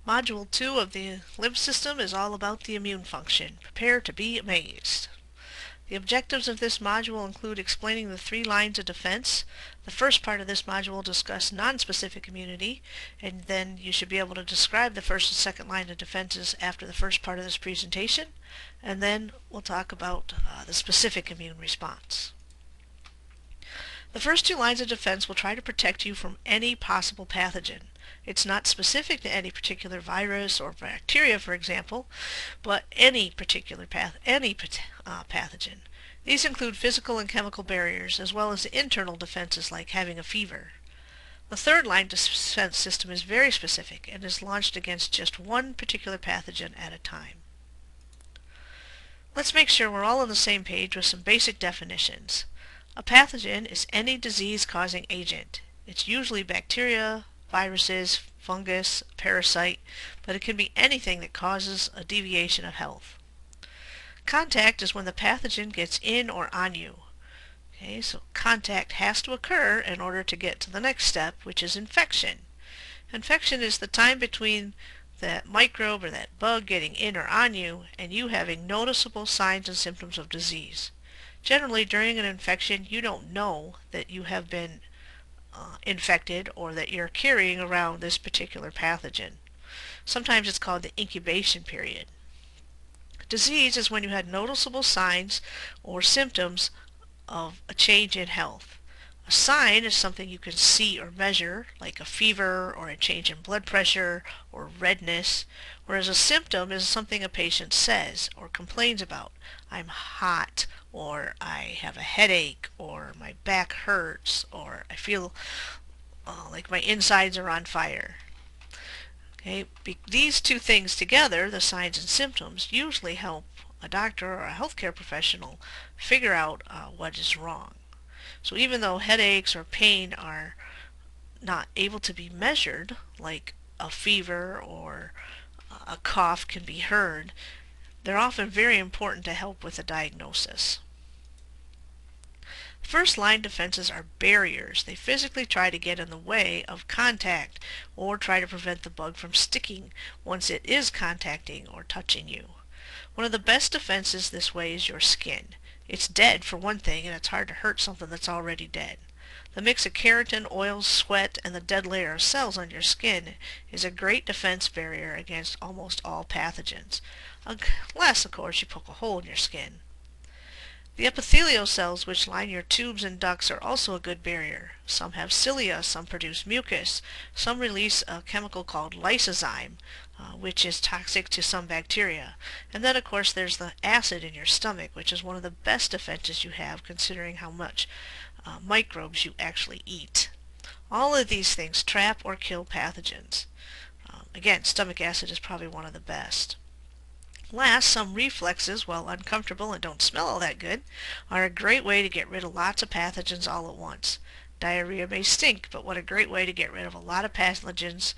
Module 2 of the lymph system is all about the immune function. Prepare to be amazed. The objectives of this module include explaining the 3 lines of defense. The first part of this module will discuss nonspecific immunity, and then you should be able to describe the first and second line of defenses after the first part of this presentation, and then we'll talk about the specific immune response. The first 2 lines of defense will try to protect you from any possible pathogen. It's not specific to any particular virus or bacteria, for example, but any particular pathogen. These include physical and chemical barriers, as well as internal defenses like having a fever. The third line defense system is very specific and is launched against just one particular pathogen at a time. Let's make sure we're all on the same page with some basic definitions. A pathogen is any disease-causing agent. It's usually bacteria, viruses, fungus, parasite, but it can be anything that causes a deviation of health. Contact is when the pathogen gets in or on you. Okay, so contact has to occur in order to get to the next step, which is infection. Infection is the time between that microbe or that bug getting in or on you and you having noticeable signs and symptoms of disease. Generally, during an infection, you don't know that you have been infected or that you're carrying around this particular pathogen. Sometimes it's called the incubation period. Disease is when you had noticeable signs or symptoms of a change in health. A sign is something you can see or measure, like a fever or a change in blood pressure or redness, whereas a symptom is something a patient says or complains about. I'm hot, or I have a headache, or my back hurts, or I feel like my insides are on fire. Okay, these 2 things together, the signs and symptoms, usually help a doctor or a healthcare professional figure out what is wrong. So even though headaches or pain are not able to be measured, like a fever or a cough can be heard, they're often very important to help with a diagnosis. First line defenses are barriers. They physically try to get in the way of contact or try to prevent the bug from sticking once it is contacting or touching you. One of the best defenses this way is your skin. It's dead for one thing, and it's hard to hurt something that's already dead. The mix of keratin, oils, sweat, and the dead layer of cells on your skin is a great defense barrier against almost all pathogens, unless, of course, you poke a hole in your skin. The epithelial cells which line your tubes and ducts are also a good barrier. Some have cilia, some produce mucus, some release a chemical called lysozyme, which is toxic to some bacteria. And then, of course, there's the acid in your stomach, which is one of the best defenses you have considering how much microbes you actually eat. All of these things trap or kill pathogens. Again, stomach acid is probably one of the best. Last, some reflexes, while uncomfortable and don't smell all that good, are a great way to get rid of lots of pathogens all at once. Diarrhea may stink, but what a great way to get rid of a lot of pathogens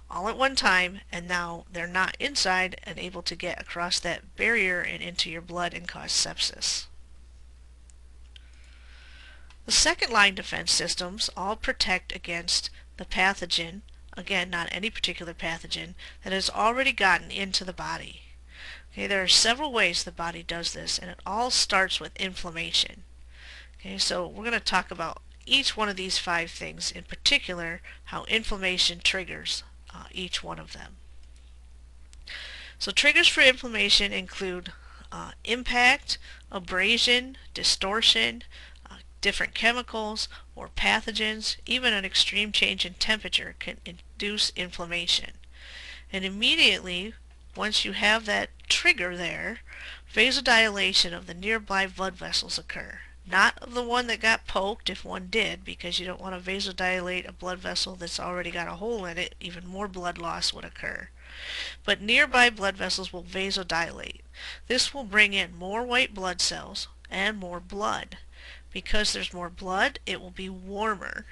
all at one time, and now they're not inside and able to get across that barrier and into your blood and cause sepsis. The second line defense systems all protect against the pathogen, again not any particular pathogen, that has already gotten into the body. Okay, there are several ways the body does this, and it all starts with inflammation. Okay, so we're going to talk about each one of these 5 things, in particular how inflammation triggers each one of them. So triggers for inflammation include impact, abrasion, distortion, different chemicals or pathogens. Even an extreme change in temperature can induce inflammation. And immediately, once you have that trigger there, vasodilation of the nearby blood vessels occur. Not of the one that got poked, if one did, because you don't want to vasodilate a blood vessel that's already got a hole in it. Even more blood loss would occur. But nearby blood vessels will vasodilate. This will bring in more white blood cells and more blood. Because there's more blood, it will be warmer.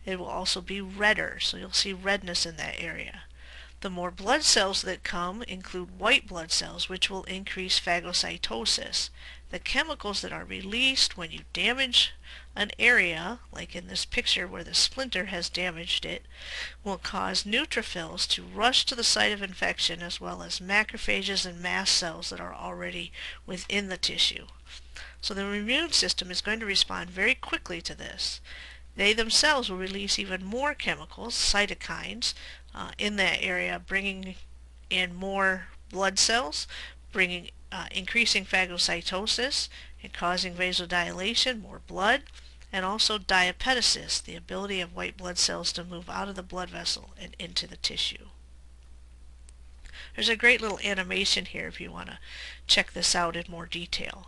It will also be redder, so you'll see redness in that area. The more blood cells that come include white blood cells, which will increase phagocytosis. the chemicals that are released when you damage an area, like in this picture where the splinter has damaged it, will cause neutrophils to rush to the site of infection, as well as macrophages and mast cells that are already within the tissue. So the immune system is going to respond very quickly to this. They themselves will release even more chemicals, cytokines, in that area, bringing in more blood cells, increasing phagocytosis and causing vasodilation, more blood, and also diapetesis, the ability of white blood cells to move out of the blood vessel and into the tissue. There's a great little animation here if you want to check this out in more detail.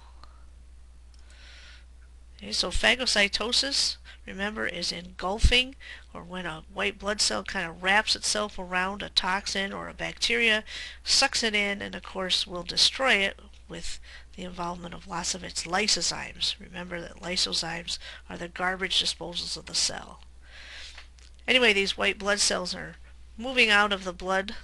Okay, so phagocytosis, remember, is engulfing, or when a white blood cell kind of wraps itself around a toxin or a bacteria, sucks it in, and of course will destroy it with the involvement of lots of its lysozymes. Remember that lysozymes are the garbage disposals of the cell. Anyway, these white blood cells are moving out of the blood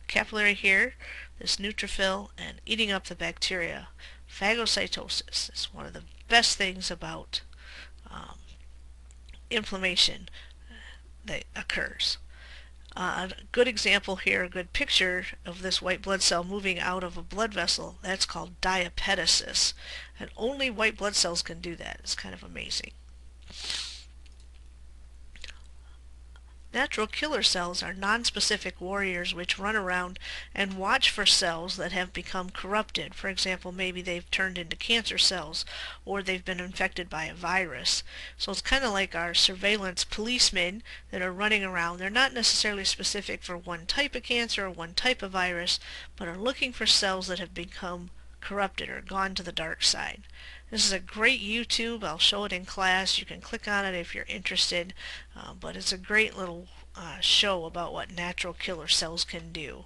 capillary here, this neutrophil, and eating up the bacteria. Phagocytosis is one of the best things about inflammation that occurs. A good example here, a good picture of this white blood cell moving out of a blood vessel, that's called diapetesis. And only white blood cells can do that. It's kind of amazing. Natural killer cells are nonspecific warriors which run around and watch for cells that have become corrupted. For example, maybe they've turned into cancer cells or they've been infected by a virus. So it's kind of like our surveillance policemen that are running around. They're not necessarily specific for one type of cancer or one type of virus, but are looking for cells that have become corrupted or gone to the dark side. This is a great YouTube. I'll show it in class. You can click on it if you're interested, but it's a great little show about what natural killer cells can do.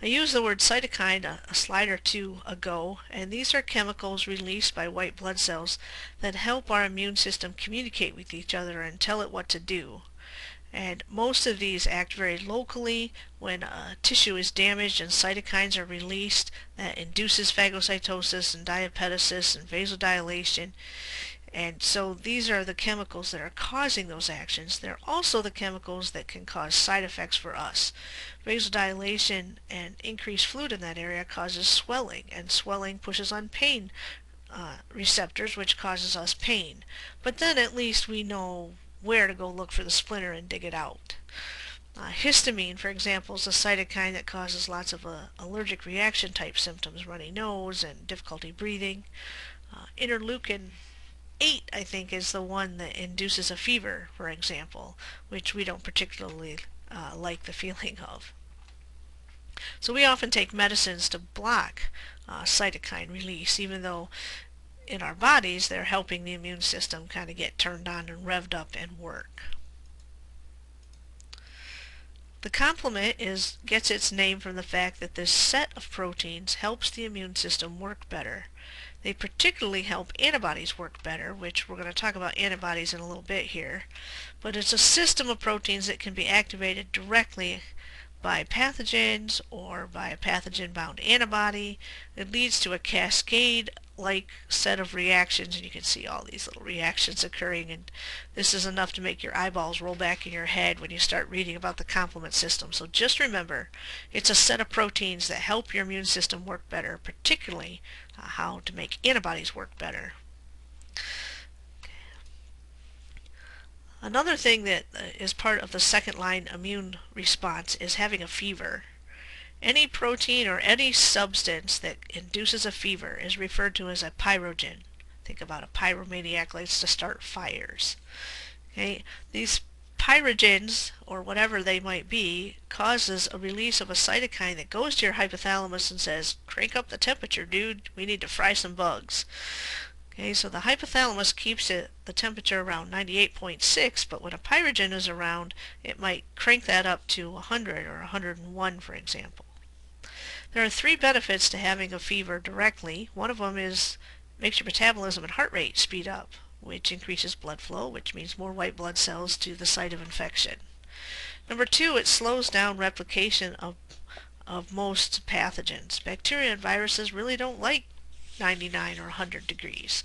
I used the word cytokine a slide or two ago, and these are chemicals released by white blood cells that help our immune system communicate with each other and tell it what to do. And most of these act very locally when tissue is damaged and cytokines are released that induces phagocytosis and diapetesis and vasodilation. And so these are the chemicals that are causing those actions. They're also the chemicals that can cause side effects for us. Vasodilation and increased fluid in that area causes swelling, and swelling pushes on pain receptors, which causes us pain. But then at least we know where to go look for the splinter and dig it out. Histamine, for example, is a cytokine that causes lots of allergic reaction type symptoms, runny nose and difficulty breathing. Interleukin 8, I think, is the one that induces a fever, for example, which we don't particularly like the feeling of. So we often take medicines to block cytokine release, even though in our bodies they're helping the immune system kind of get turned on and revved up and work. The complement gets its name from the fact that this set of proteins helps the immune system work better. They particularly help antibodies work better, which we're going to talk about antibodies in a little bit here. But it's a system of proteins that can be activated directly by pathogens or by a pathogen-bound antibody. It leads to a cascade-like set of reactions, and you can see all these little reactions occurring, and this is enough to make your eyeballs roll back in your head when you start reading about the complement system. So just remember, it's a set of proteins that help your immune system work better, particularly how to make antibodies work better. Another thing that is part of the second line immune response is having a fever. Any protein or any substance that induces a fever is referred to as a pyrogen. Think about a pyromaniac likes to start fires. Okay? These pyrogens, or whatever they might be, causes a release of a cytokine that goes to your hypothalamus and says, crank up the temperature, dude, we need to fry some bugs. Okay, so the hypothalamus keeps the temperature around 98.6, but when a pyrogen is around, it might crank that up to 100 or 101, for example. There are 3 benefits to having a fever directly. One of them is makes your metabolism and heart rate speed up, which increases blood flow, which means more white blood cells to the site of infection. Number 2, it slows down replication of of most pathogens. Bacteria and viruses really don't like 99 or 100 degrees.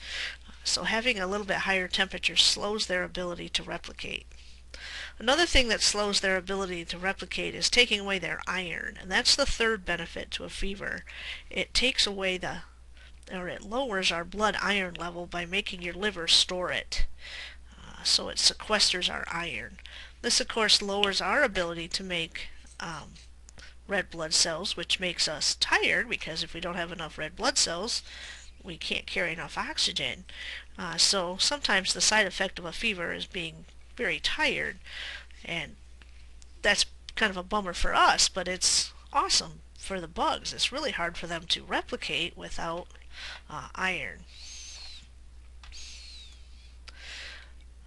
So having a little bit higher temperature slows their ability to replicate. Another thing that slows their ability to replicate is taking away their iron, and that's the third benefit to a fever. It takes away it lowers our blood iron level by making your liver store it. So it sequesters our iron. This, of course, lowers our ability to make red blood cells, which makes us tired, because if we don't have enough red blood cells, we can't carry enough oxygen. So sometimes the side effect of a fever is being very tired, and that's kind of a bummer for us, but it's awesome for the bugs. It's really hard for them to replicate without iron.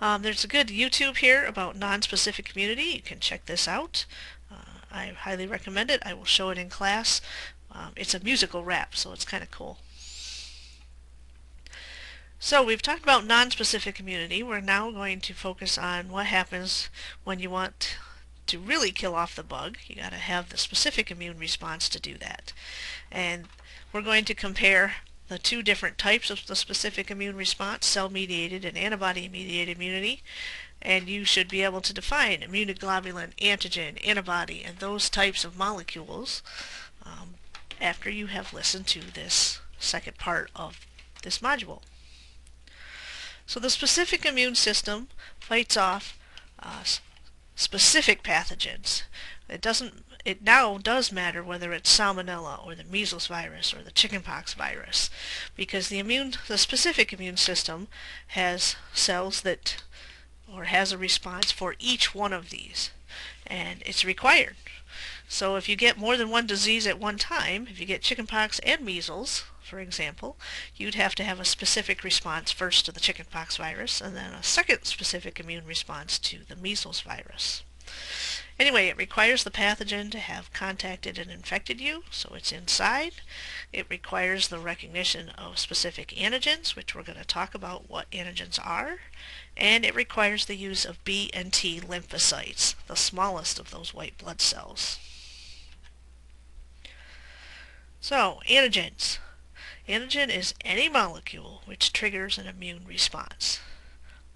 There's a good YouTube here about non-specific immunity. You can check this out. I highly recommend it. I will show it in class. It's a musical rap, so it's kind of cool. So we've talked about non-specific immunity. We're now going to focus on what happens when you want to really kill off the bug. You got to have the specific immune response to do that. And we're going to compare the two different types of the specific immune response, cell-mediated and antibody-mediated immunity. And you should be able to define immunoglobulin, antigen, antibody, and those types of molecules after you have listened to this second part of this module. So the specific immune system fights off specific pathogens. It now does matter whether it's salmonella or the measles virus or the chickenpox virus, because the specific immune system has cells that, or has a response for each one of these, and it's required. So if you get more than one disease at one time, if you get chickenpox and measles, for example, you'd have to have a specific response first to the chickenpox virus and then a second specific immune response to the measles virus. Anyway, it requires the pathogen to have contacted and infected you, so it's inside. It requires the recognition of specific antigens, which we're going to talk about what antigens are. And it requires the use of B and T lymphocytes, the smallest of those white blood cells. So, antigens. Antigen is any molecule which triggers an immune response.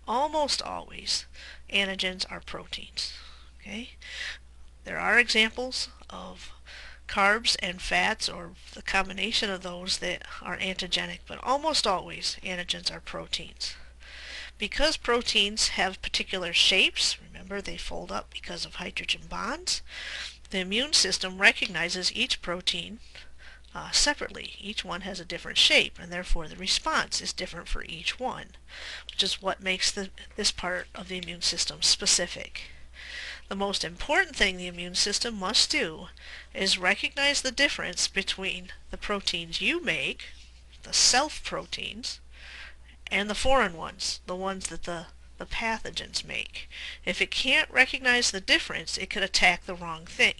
Almost always, antigens are proteins. Okay? There are examples of carbs and fats, or the combination of those, that are antigenic, but almost always antigens are proteins. Because proteins have particular shapes, remember they fold up because of hydrogen bonds, the immune system recognizes each protein separately. Each one has a different shape, and therefore the response is different for each one, which is what makes this part of the immune system specific. The most important thing the immune system must do is recognize the difference between the proteins you make, the self-proteins, and the foreign ones, the ones that the pathogens make. If it can't recognize the difference, it could attack the wrong thing,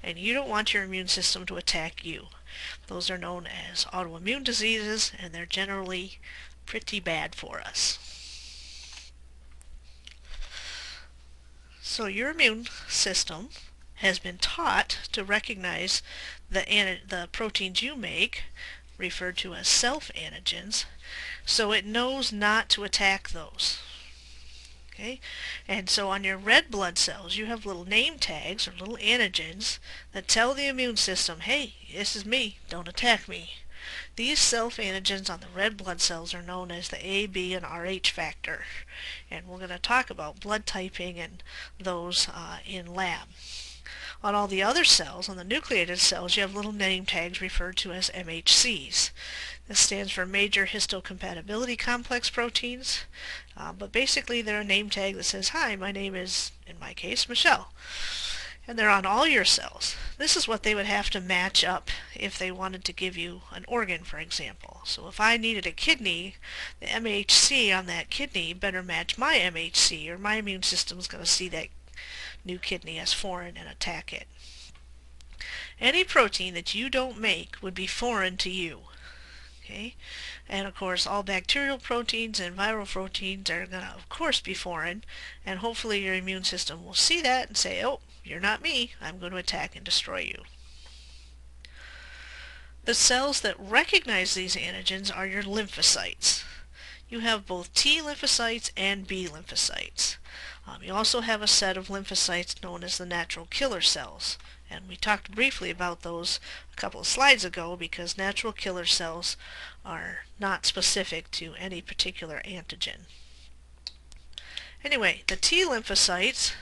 and you don't want your immune system to attack you. Those are known as autoimmune diseases, and they're generally pretty bad for us. So your immune system has been taught to recognize the proteins you make, referred to as self-antigens, so it knows not to attack those. Okay? And so on your red blood cells, you have little name tags, or little antigens, that tell the immune system, hey, this is me, don't attack me. These self-antigens on the red blood cells are known as the A, B, and Rh factor. And we're going to talk about blood typing and those in lab. On all the other cells, on the nucleated cells, you have little name tags referred to as MHCs. This stands for major histocompatibility complex proteins, but basically they're a name tag that says, hi, my name is, in my case, Michelle. And they're on all your cells. This is what they would have to match up if they wanted to give you an organ, for example. So if I needed a kidney, the MHC on that kidney better match my MHC, or my immune system is going to see that new kidney as foreign and attack it. Any protein that you don't make would be foreign to you. Okay? And of course all bacterial proteins and viral proteins are going to of course be foreign, and hopefully your immune system will see that and say, oh, you're not me, I'm going to attack and destroy you. The cells that recognize these antigens are your lymphocytes. You have both T lymphocytes and B lymphocytes. You also have a set of lymphocytes known as the natural killer cells. And we talked briefly about those a couple of slides ago because natural killer cells are not specific to any particular antigen. Anyway, the T lymphocytes,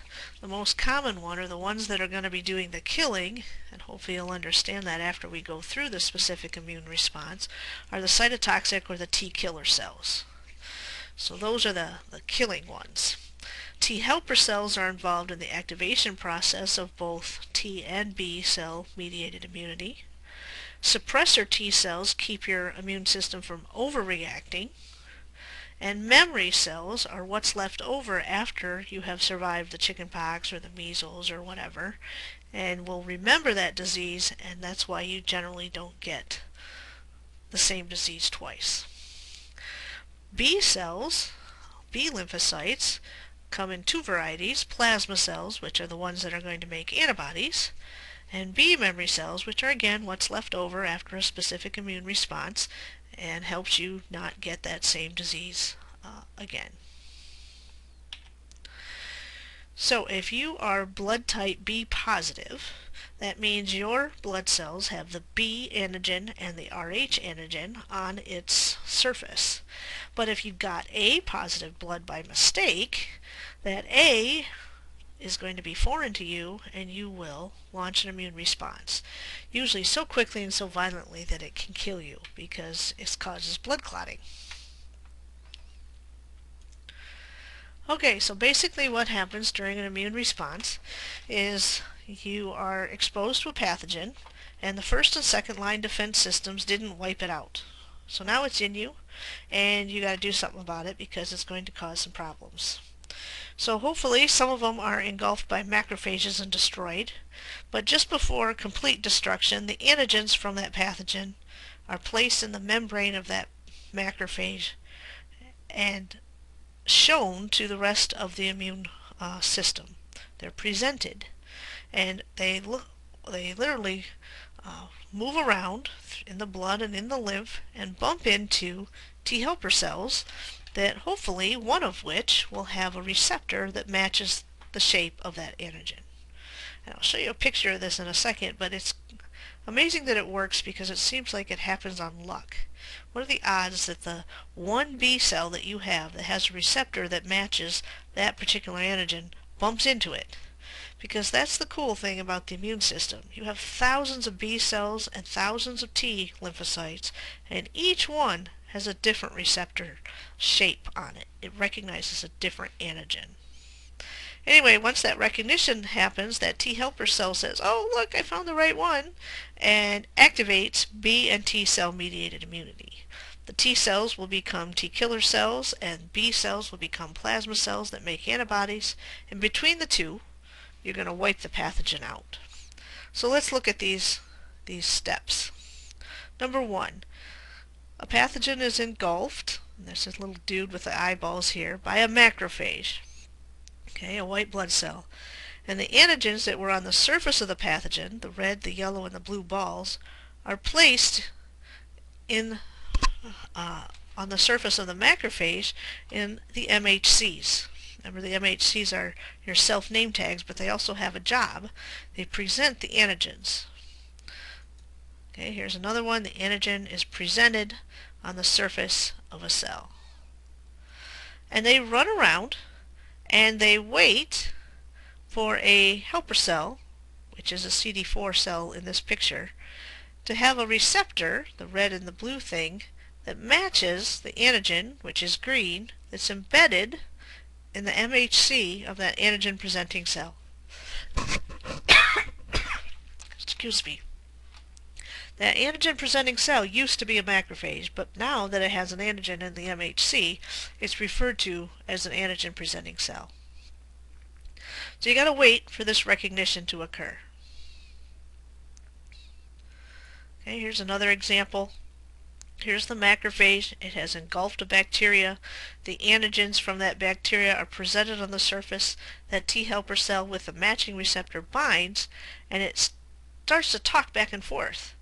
the most common one, are the ones that are going to be doing the killing, and hopefully you'll understand that after we go through the specific immune response, are the cytotoxic or the T killer cells. So those are the killing ones. T helper cells are involved in the activation process of both T and B cell mediated immunity. Suppressor T cells keep your immune system from overreacting. And memory cells are what's left over after you have survived the chickenpox or the measles or whatever, and will remember that disease, and that's why you generally don't get the same disease twice. B cells, B lymphocytes, come in two varieties: plasma cells, which are the ones that are going to make antibodies, and B memory cells, which are again what's left over after a specific immune response and helps you not get that same disease again. So if you are blood type B positive, that means your blood cells have the B antigen and the Rh antigen on its surface. But if you got A positive blood by mistake, that A is going to be foreign to you and you will launch an immune response. Usually so quickly and so violently that it can kill you because it causes blood clotting. Okay, so basically what happens during an immune response is you are exposed to a pathogen and the first and second line defense systems didn't wipe it out. So now it's in you and you got to do something about it because it's going to cause some problems. So hopefully some of them are engulfed by macrophages and destroyed, but just before complete destruction, the antigens from that pathogen are placed in the membrane of that macrophage and shown to the rest of the immune system. They're presented, and they literally move around in the blood and in the lymph and bump into T helper cells that hopefully one of which will have a receptor that matches the shape of that antigen. And I'll show you a picture of this in a second, but it's amazing that it works because it seems like it happens on luck. What are the odds that the one B cell that you have that has a receptor that matches that particular antigen bumps into it? Because that's the cool thing about the immune system. You have thousands of B cells and thousands of T lymphocytes, and each one has a different receptor shape on it. It recognizes a different antigen. Anyway, once that recognition happens, that T helper cell says, oh look, I found the right one, and activates B and T cell mediated immunity. The T cells will become T killer cells and B cells will become plasma cells that make antibodies, and between the two you're going to wipe the pathogen out. So let's look at these steps. Number one, a pathogen is engulfed, and there's this little dude with the eyeballs here, by a macrophage. Okay, a white blood cell. And the antigens that were on the surface of the pathogen, the red, the yellow, and the blue balls, are placed in on the surface of the macrophage in the MHCs. Remember, the MHCs are your self-name tags, but they also have a job. They present the antigens. Okay, here's another one. The antigen is presented on the surface of a cell. And they run around and they wait for a helper cell, which is a CD4 cell in this picture, to have a receptor, the red and the blue thing, that matches the antigen, which is green, that's embedded in the MHC of that antigen presenting cell. Excuse me. That antigen presenting cell used to be a macrophage, but now that it has an antigen in the MHC, it's referred to as an antigen presenting cell. So you got to wait for this recognition to occur. Okay, here's another example. Here's the macrophage. It has engulfed a bacteria. The antigens from that bacteria are presented on the surface. That T helper cell with the matching receptor binds, and it starts to talk back and forth.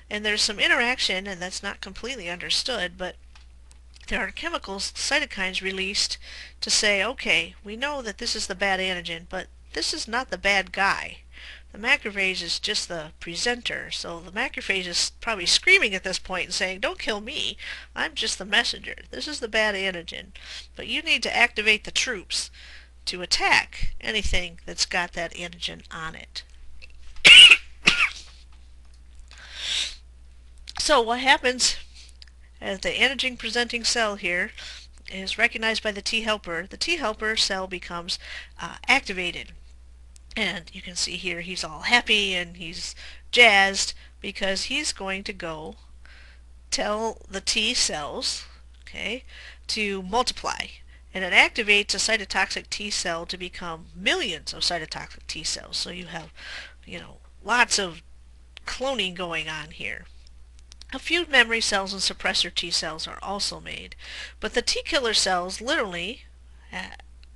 And there's some interaction, and that's not completely understood, but there are chemicals, cytokines released to say, okay, we know that this is the bad antigen, but this is not the bad guy. The macrophage is just the presenter, so the macrophage is probably screaming at this point and saying, don't kill me, I'm just the messenger. This is the bad antigen. But you need to activate the troops to attack anything that's got that antigen on it. So what happens as the antigen presenting cell here is recognized by the T helper, the T helper cell becomes activated. And you can see here he's all happy and he's jazzed because he's going to go tell the T cells, okay, to multiply. And it activates a cytotoxic T cell to become millions of cytotoxic T cells. So you have, lots of cloning going on here. A few memory cells and suppressor T cells are also made, but the T killer cells literally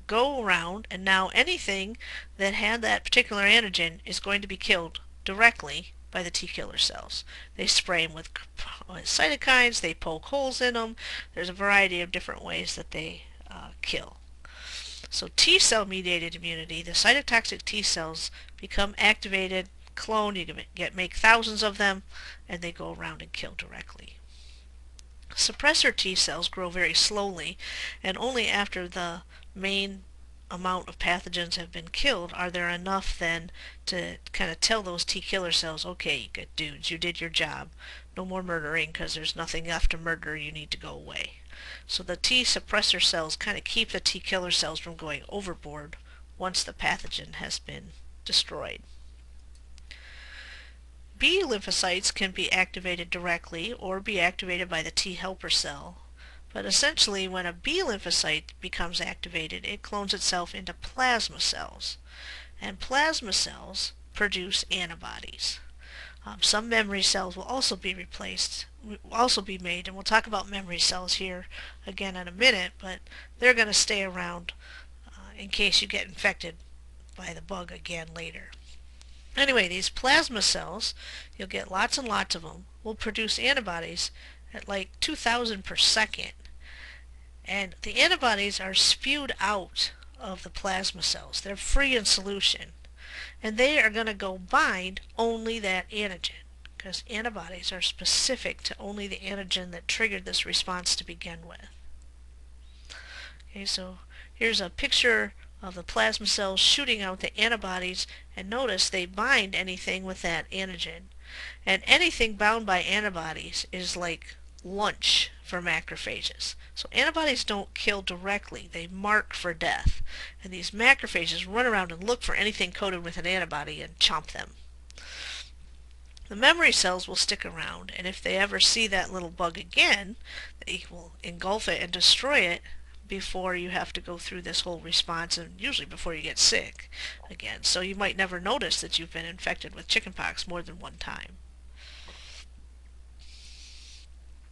go around, and now anything that had that particular antigen is going to be killed directly by the T killer cells. They spray them with cytokines, they poke holes in them. There's a variety of different ways that they kill. So T cell mediated immunity, the cytotoxic T cells become activated, cloned, you can make thousands of them, and they go around and kill directly. Suppressor T cells grow very slowly, and only after the main amount of pathogens have been killed are there enough then to kind of tell those T killer cells, okay, good dudes, you did your job. No more murdering because there's nothing left to murder, you need to go away. So the T suppressor cells kind of keep the T killer cells from going overboard once the pathogen has been destroyed. B lymphocytes can be activated directly or be activated by the T helper cell. But essentially, when a B lymphocyte becomes activated, it clones itself into plasma cells. And plasma cells produce antibodies. Some memory cells will also be made, and we'll talk about memory cells here again in a minute, but they're going to stay around in case you get infected by the bug again later. Anyway, these plasma cells, you'll get lots and lots of them, will produce antibodies at like 2,000 per second. And the antibodies are spewed out of the plasma cells. They're free in solution. And they are going to go bind only that antigen, because antibodies are specific to only the antigen that triggered this response to begin with. Okay, so here's a picture of the plasma cells shooting out the antibodies, and notice they bind anything with that antigen. And anything bound by antibodies is like lunch for macrophages. So antibodies don't kill directly, they mark for death. And these macrophages run around and look for anything coated with an antibody and chomp them. The memory cells will stick around, and if they ever see that little bug again, they will engulf it and destroy it before you have to go through this whole response, and usually before you get sick again. So you might never notice that you've been infected with chickenpox more than one time.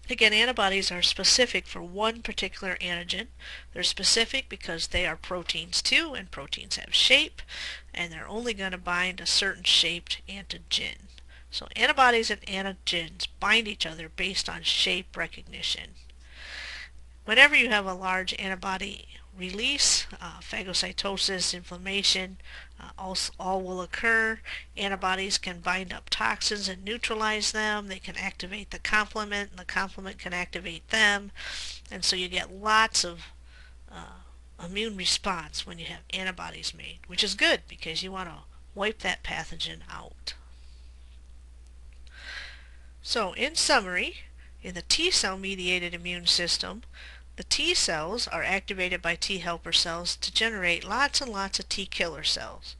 Again, antibodies are specific for one particular antigen. They're specific because they are proteins too, and proteins have shape, and they're only going to bind a certain shaped antigen. So antibodies and antigens bind each other based on shape recognition. Whenever you have a large antibody release, phagocytosis, inflammation, all will occur. Antibodies can bind up toxins and neutralize them. They can activate the complement, and the complement can activate them. And so you get lots of immune response when you have antibodies made, which is good because you want to wipe that pathogen out. So in summary, in the T cell mediated immune system, the T cells are activated by T helper cells to generate lots and lots of T killer cells.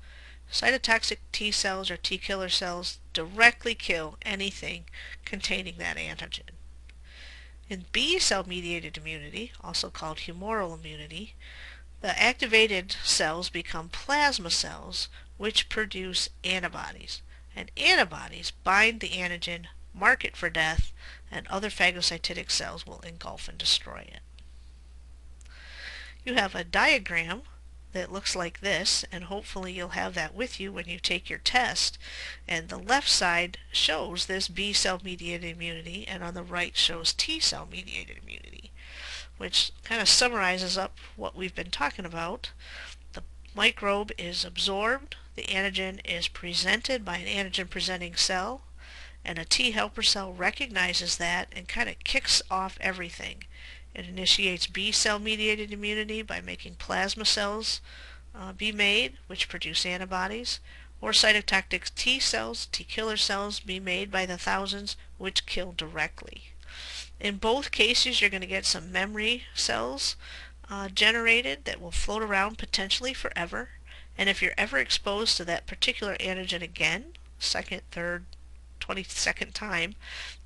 Cytotoxic T cells or T killer cells directly kill anything containing that antigen. In B cell mediated immunity, also called humoral immunity, the activated cells become plasma cells which produce antibodies. And antibodies bind the antigen, mark it for death, and other phagocytic cells will engulf and destroy it. You have a diagram that looks like this, and hopefully you'll have that with you when you take your test. And the left side shows this B cell mediated immunity, and on the right shows T cell mediated immunity, which kind of summarizes up what we've been talking about. The microbe is absorbed, the antigen is presented by an antigen presenting cell, and a T helper cell recognizes that and kind of kicks off everything. It initiates B cell mediated immunity by making plasma cells be made, which produce antibodies, or cytotoxic T cells, T killer cells, be made by the thousands, which kill directly. In both cases, you're going to get some memory cells generated that will float around potentially forever. And if you're ever exposed to that particular antigen again, second, third, 22nd time,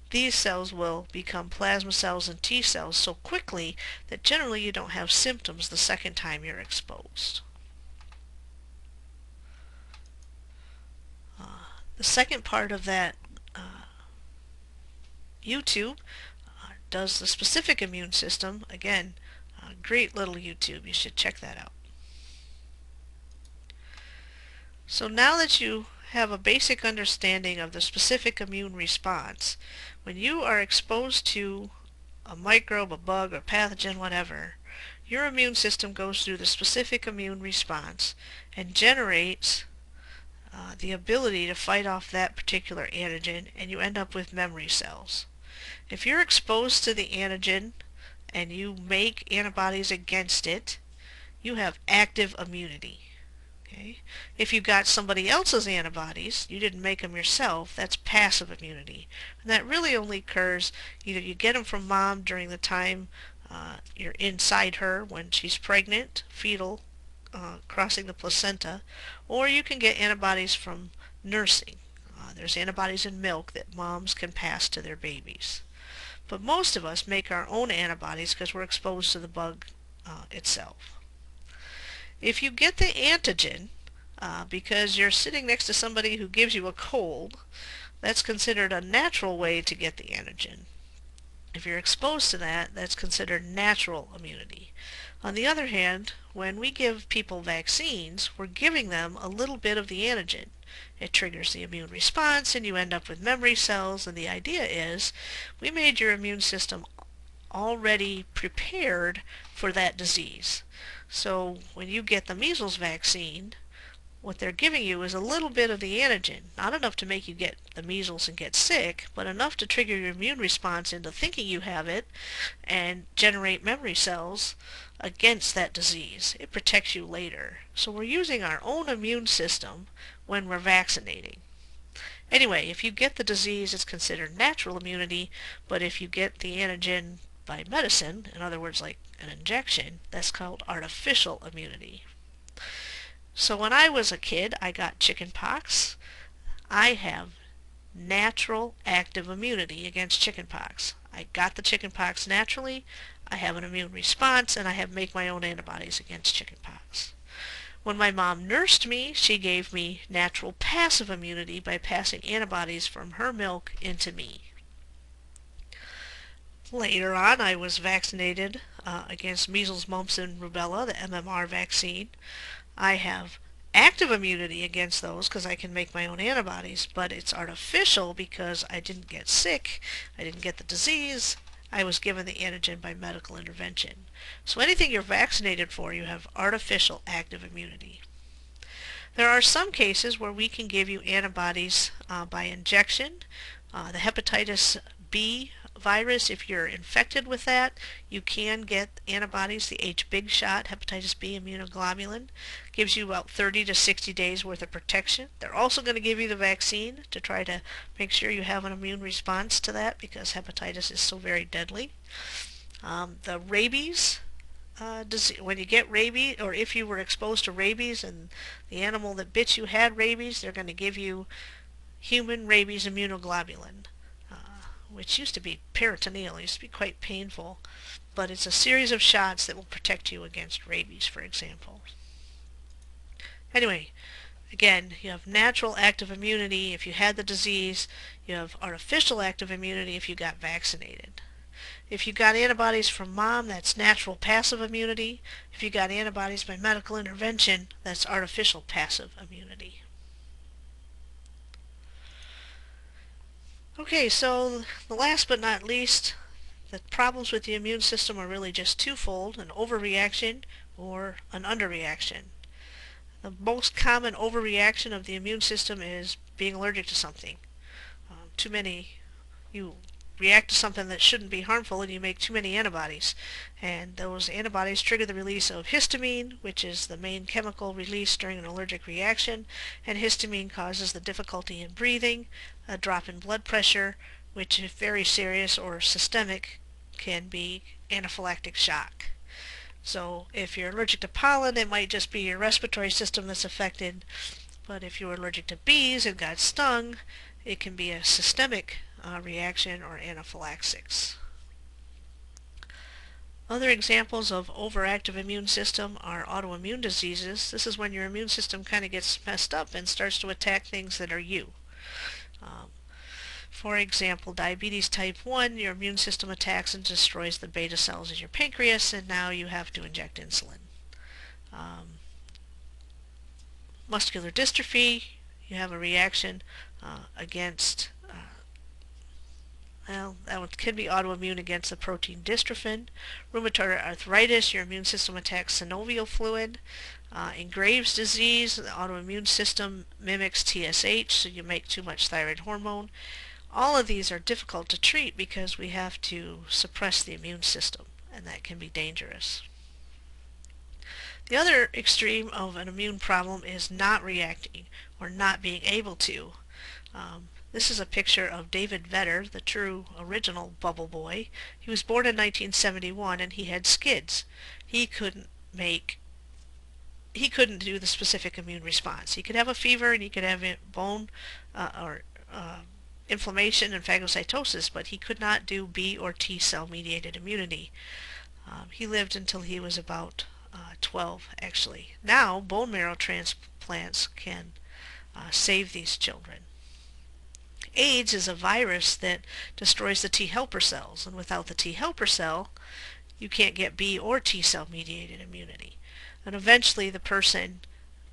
these cells will become plasma cells and T cells so quickly that generally you don't have symptoms the second time you're exposed. The second part of that YouTube does the specific immune system. Again, great little YouTube. You should check that out. So now that you have a basic understanding of the specific immune response, when you are exposed to a microbe, a bug, a pathogen, whatever, your immune system goes through the specific immune response and generates the ability to fight off that particular antigen, and you end up with memory cells. If you're exposed to the antigen and you make antibodies against it, you have active immunity. Okay? If you got somebody else's antibodies, you didn't make them yourself, that's passive immunity. And that really only occurs, either you get them from mom during the time you're inside her when she's pregnant, fetal, crossing the placenta, or you can get antibodies from nursing. There's antibodies in milk that moms can pass to their babies. But most of us make our own antibodies because we're exposed to the bug itself. If you get the antigen because you're sitting next to somebody who gives you a cold, that's considered a natural way to get the antigen. If you're exposed to that, that's considered natural immunity. On the other hand, when we give people vaccines, we're giving them a little bit of the antigen. It triggers the immune response and you end up with memory cells, and the idea is we made your immune system already prepared for that disease. So when you get the measles vaccine, what they're giving you is a little bit of the antigen, not enough to make you get the measles and get sick, but enough to trigger your immune response into thinking you have it and generate memory cells against that disease. It protects you later. So we're using our own immune system when we're vaccinating. Anyway, if you get the disease, it's considered natural immunity, but if you get the antigen by medicine, in other words like an injection, that's called artificial immunity. So when I was a kid, I got chicken pox. I have natural active immunity against chicken pox. I got the chicken pox naturally, I have an immune response, and I make my own antibodies against chicken pox. When my mom nursed me, she gave me natural passive immunity by passing antibodies from her milk into me. Later on, I was vaccinated against measles, mumps, and rubella, the MMR vaccine. I have active immunity against those because I can make my own antibodies, but it's artificial because I didn't get sick, I didn't get the disease, I was given the antigen by medical intervention. So anything you're vaccinated for, you have artificial active immunity. There are some cases where we can give you antibodies by injection. The hepatitis B virus, if you're infected with that, you can get antibodies. The H-big shot, hepatitis B immunoglobulin, gives you about 30 to 60 days worth of protection. They're also going to give you the vaccine to try to make sure you have an immune response to that because hepatitis is so very deadly. The rabies disease, when you get rabies, or if you were exposed to rabies and the animal that bit you had rabies, they're going to give you human rabies immunoglobulin, which used to be peritoneal. It used to be quite painful, but it's a series of shots that will protect you against rabies, for example. Anyway, again, you have natural active immunity if you had the disease. You have artificial active immunity if you got vaccinated. If you got antibodies from mom, that's natural passive immunity. If you got antibodies by medical intervention, that's artificial passive immunity. Okay, so the last but not least, the problems with the immune system are really just twofold: an overreaction or an underreaction. The most common overreaction of the immune system is being allergic to something. You react to something that shouldn't be harmful and you make too many antibodies. And those antibodies trigger the release of histamine, which is the main chemical released during an allergic reaction. And histamine causes the difficulty in breathing, a drop in blood pressure, which if very serious or systemic can be anaphylactic shock. So if you're allergic to pollen, it might just be your respiratory system that's affected. But if you're allergic to bees and got stung, it can be a systemic reaction or anaphylaxis. Other examples of overactive immune system are autoimmune diseases. This is when your immune system kind of gets messed up and starts to attack things that are you. For example, diabetes type 1, your immune system attacks and destroys the beta cells in your pancreas, and now you have to inject insulin. Muscular dystrophy, you have a reaction against, that one can be autoimmune against the protein dystrophin. Rheumatoid arthritis, your immune system attacks synovial fluid. In Graves' disease, the autoimmune system mimics TSH, so you make too much thyroid hormone. All of these are difficult to treat because we have to suppress the immune system, and that can be dangerous. The other extreme of an immune problem is not reacting or not being able to. This is a picture of David Vetter, the true original Bubble Boy. He was born in 1971 and he had SCIDs. He couldn't do the specific immune response. He could have a fever and he could have bone or inflammation and phagocytosis, but he could not do B or T cell mediated immunity. He lived until he was about 12 actually. Now bone marrow transplants can save these children. AIDS is a virus that destroys the T helper cells, and without the T helper cell you can't get B or T cell mediated immunity. And eventually the person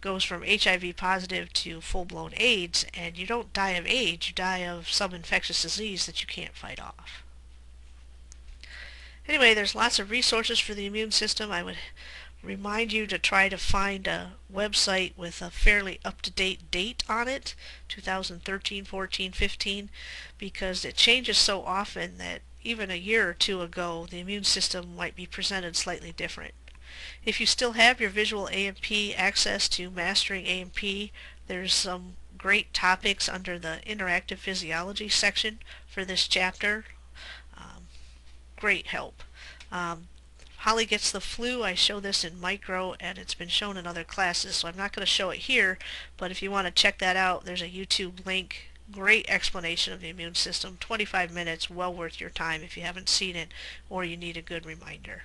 goes from HIV positive to full-blown AIDS, and you don't die of AIDS, you die of some infectious disease that you can't fight off. Anyway, there's lots of resources for the immune system. I would remind you to try to find a website with a fairly up-to-date date on it, 2013, 14, 15, because it changes so often that even a year or two ago the immune system might be presented slightly different. If you still have your visual A&P access to Mastering A&P, there's some great topics under the Interactive Physiology section for this chapter. Great help. Holly gets the flu. I show this in micro and it's been shown in other classes, so I'm not going to show it here, but if you want to check that out, there's a YouTube link. Great explanation of the immune system, 25 minutes, well worth your time if you haven't seen it or you need a good reminder.